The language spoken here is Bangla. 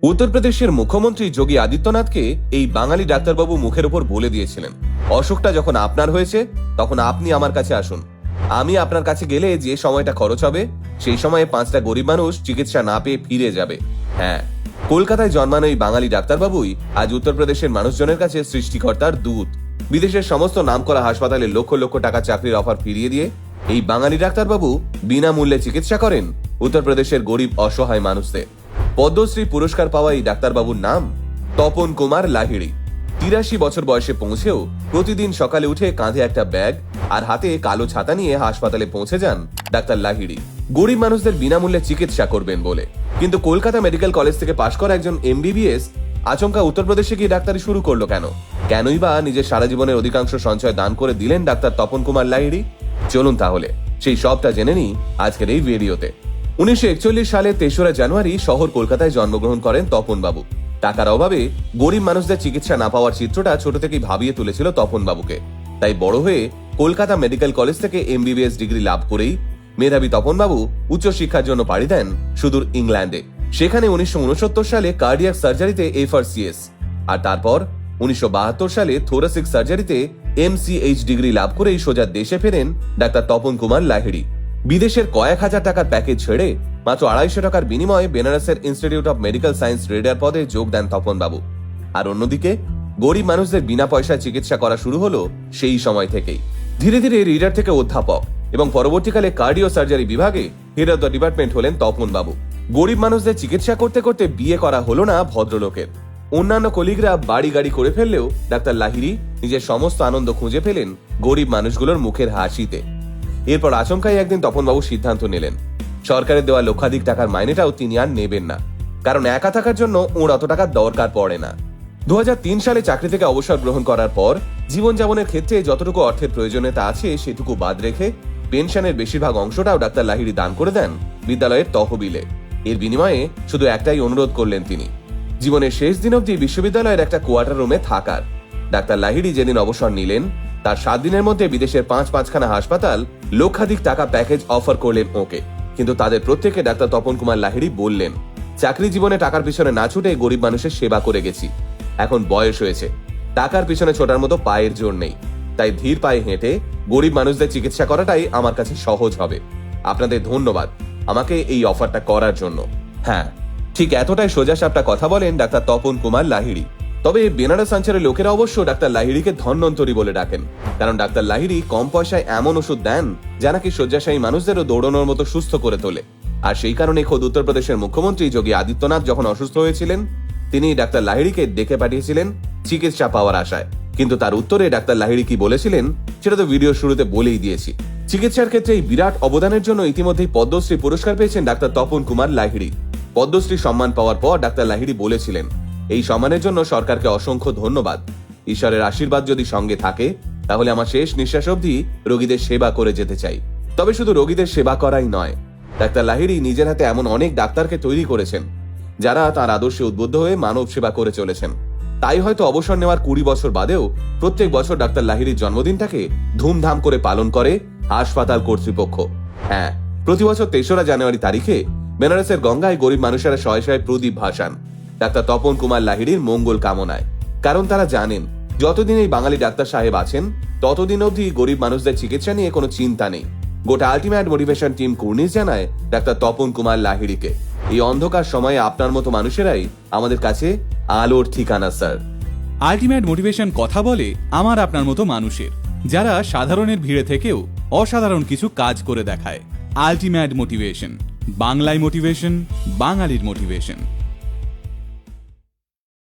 উত্তরপ্রদেশের মুখ্যমন্ত্রী যোগী আদিত্যনাথকে এই বাঙালি ডাক্তারবাবু মুখের উপর বলে দিয়েছিলেন, অসুখটা যখন আপনার হয়েছে তখন আপনি আমার কাছে আসুন, আমি আপনার কাছে গেলে যে সময়টা খরচ হবে সেই সময়ে 5টা গরিব মানুষ চিকিৎসা না পেয়ে ফিরে যাবে। হ্যাঁ, কলকাতায় জন্মানো এই বাঙালি ডাক্তারবাবুই আজ উত্তরপ্রদেশের মানুষজনের কাছে সৃষ্টিকর্তার দূত। বিদেশের সমস্ত নামকরা হাসপাতালে লক্ষ লক্ষ টাকা চাকরির অফার ফিরিয়ে দিয়ে এই বাঙালি ডাক্তারবাবু বিনামূল্যে চিকিৎসা করেন উত্তরপ্রদেশের গরিব অসহায় মানুষদের। পদ্মশ্রী পুরস্কার পাওয়া এই ডাক্তারবাবুর নাম তপন কুমার লাহিড়ী। 83 বছর বয়সে পৌঁছেও প্রতিদিন সকালে উঠে কাঁধে একটা ব্যাগ আর হাতে কালো ছাতা নিয়ে হাসপাতালে পৌঁছে যান ডাক্তার লাহিড়ী, গরিব মানুষদের বিনামূল্যে চিকিৎসা করবেন বলে। কিন্তু কলকাতা মেডিকেল কলেজ থেকে পাশ করা একজন MBBS আচমকা উত্তরপ্রদেশে গিয়ে ডাক্তারি শুরু করলো কেন? কেনই বা নিজের সারা জীবনের অধিকাংশ সঞ্চয় দান করে দিলেন ডাক্তার তপন কুমার লাহিড়ী? চলুন তাহলে সেই সবটা জেনে নিই আজকের এই ভিডিওতে। 1941 সালে 3রা জানুয়ারি শহর কলকাতায় জন্মগ্রহণ করেন তপন বাবু। টাকার অভাবে গরিব মানুষদের চিকিৎসা না পাওয়ার চিত্রটা ছোট থেকেই ভাবিয়ে তুলেছিল তপন বাবুকে। তাই বড় হয়ে কলকাতা মেডিকেল কলেজ থেকে MBBS ডিগ্রি লাভ করেই মেধাবী তপন বাবু উচ্চশিক্ষার জন্য পাড়ি দেন সুদূর ইংল্যান্ডে। সেখানে 1969 সালে কার্ডিয়াক সার্জারিতে FRCS আর তারপর 1972 সালে থোরাসিক সার্জারিতে MCH ডিগ্রি লাভ করেই সোজা দেশে ফেরেন ডাক্তার তপন কুমার লাহিড়ী। বিদেশের কয়েক হাজার টাকার প্যাকেজ ছেড়ে মাত্র 250 টাকার বিনিময়ে বেনারসের institute of medical science reader পদে যোগ দেন তপন বাবু। আর অন্যদিকে গরিব মানুষদের বিনা পয়সায় চিকিৎসা করা শুরু হলো সেই সময় থেকেই। ধীরে ধীরে রিডার থেকে অধ্যাপক এবং পরবর্তীকালে কার্ডিও সার্জারি বিভাগে হেড অফ দ্য ডিপার্টমেন্ট হলেন তপন বাবু। গরিব মানুষদের চিকিৎসা করতে করতে বিয়ে করা হলো না ভদ্রলোকের। অন্যান্য কলিগরা বাড়ি গাড়ি করে ফেললেও ডাক্তার লাহিড়ী নিজের সমস্ত আনন্দ খুঁজে পেলেন গরিব মানুষগুলোর মুখের হাসিতে। এরপর আচমকাই একদিন তপনবাবু সিদ্ধান্ত নিলেন, সরকারের দেওয়া লক্ষাধিক টাকার মাইনেটাও তিনি আর নেবেন না, কারণ একা থাকার জন্য ওর অত টাকার দরকার পড়ে না। 2003 সালে চাকরি থেকে অবসর গ্রহণ করার পর জীবনযাপনের ক্ষেত্রে যতটুকু অর্থের প্রয়োজনীয়তা আছে সেটুকু বাদ রেখে পেনশনের বেশিরভাগ অংশটাও ডাক্তার লাহিড়ী দান করে দেন বিদ্যালয়ের তহবিলে। এর বিনিময়ে শুধু একটাই অনুরোধ করলেন তিনি, জীবনের শেষ দিন অবধি বিশ্ববিদ্যালয়ের একটা কোয়ার্টার রুমে থাকার। ডাক্তার লাহিড়ী যেদিন অবসর নিলেন তার 7 দিনের মধ্যে বিদেশের 5খানা হাসপাতাল লক্ষাধিক টাকা প্যাকেজ অফার করলেন ওকে। কিন্তু তাদের প্রত্যেকে ডাক্তার তপন কুমার লাহিড়ী বললেন, চাকরি জীবনে টাকার পিছনে না ছুটে গরিব মানুষের সেবা করে গেছি, এখন বয়স হয়েছে, টাকার পিছনে ছোটার মতো পায়ের জোর নেই, তাই ধীর পায়ে হেঁটে গরিব মানুষদের চিকিৎসা করাটাই আমার কাছে সহজ হবে। আপনাদের ধন্যবাদ আমাকে এই অফারটা করার জন্য। হ্যাঁ, ঠিক এতটাই সোজাসাপটা কথা বলেন ডাক্তার তপন কুমার লাহিড়ী। তবে বেনারস অঞ্চলের লোকেরা অবশ্য ডাক্তার লাহিড়ীকে ধন্বন্তরী বলে ডাকেন, কারণ ডাক্তার লাহিড়ী কম পয়সায় এমন ওষুধ দেন যা নাকি শয্যাশায়ী মানুষদেরও দৌড়ানোর মতো সুস্থ করে তোলে। আর সেই কারণে খোদ উত্তরপ্রদেশের মুখ্যমন্ত্রী যোগী আদিত্যনাথ যখন অসুস্থ হয়েছিলেন তিনি ডাক্তার লাহিড়ীকে ডেকে পাঠিয়েছিলেন চিকিৎসা পাওয়ার আশায়। কিন্তু তার উত্তরে ডাক্তার লাহিড়ী কি বলেছিলেন সেটা তো ভিডিও শুরুতে বলেই দিয়েছি। চিকিৎসার ক্ষেত্রে এই বিরাট অবদানের জন্য ইতিমধ্যেই পদ্মশ্রী পুরস্কার পেয়েছেন ডাক্তার তপন কুমার লাহিড়ী। পদ্মশ্রী সম্মান পাওয়ার পর ডাক্তার লাহিড়ী বলেছিলেন, এই সম্মানের জন্য সরকারকে অসংখ্য ধন্যবাদ। ঈশ্বরের আশীর্বাদ যদি সঙ্গে থাকে তাহলে আমার শেষ নিঃশ্বাস অবধি রোগীদের সেবা করে যেতে চাই। তবে শুধু রোগীদের সেবা করাই নয়, ডাক্তার লাহিড়ী নিজের হাতে এমন অনেক ডাক্তারকে তৈরি করেছেন যারা তার আদর্শে উদ্বুদ্ধ হয়ে মানব সেবা করে চলেছেন। তাই হয়তো অবসর নেওয়ার 20 বছর বাদেও প্রত্যেক বছর ডাক্তার লাহিড়ীর জন্মদিনটাকে ধুমধাম করে পালন করে হাসপাতাল কর্তৃপক্ষ। হ্যাঁ, প্রতি বছর 3রা জানুয়ারি তারিখে বেনারসের গঙ্গায় গরিব মানুষেরা শয়ে শয়ে প্রদীপ ভাসান ডাক্তার তপন কুমার লাহিড়ীর মঙ্গল কামনায়। কারণ তারা জানেন যতদিন এই বাঙালি ডাক্তার সাহেব আছেন ততদিন অবধি গরিব মানুষদের চিকিৎসা নিয়ে কোনো চিন্তা নেই। গোটা আল্টিমেট মোটিভেশন টিম কুর্নিশ জানায় ডাক্তার তপন কুমার লাহিড়ীকে, এই অন্ধকার সময়ে আপনার মতো মানুষেরাই আমাদের কাছে আলোর ঠিকানা স্যার। আল্টিমেট মোটিভেশন কথা বলে আমার আপনার মতো মানুষের, যারা সাধারণের ভিড়ে থেকেও অসাধারণ কিছু কাজ করে দেখায়। আল্টিমেট মোটিভেশন, বাংলায় মোটিভেশন, বাঙালির মোটিভেশন।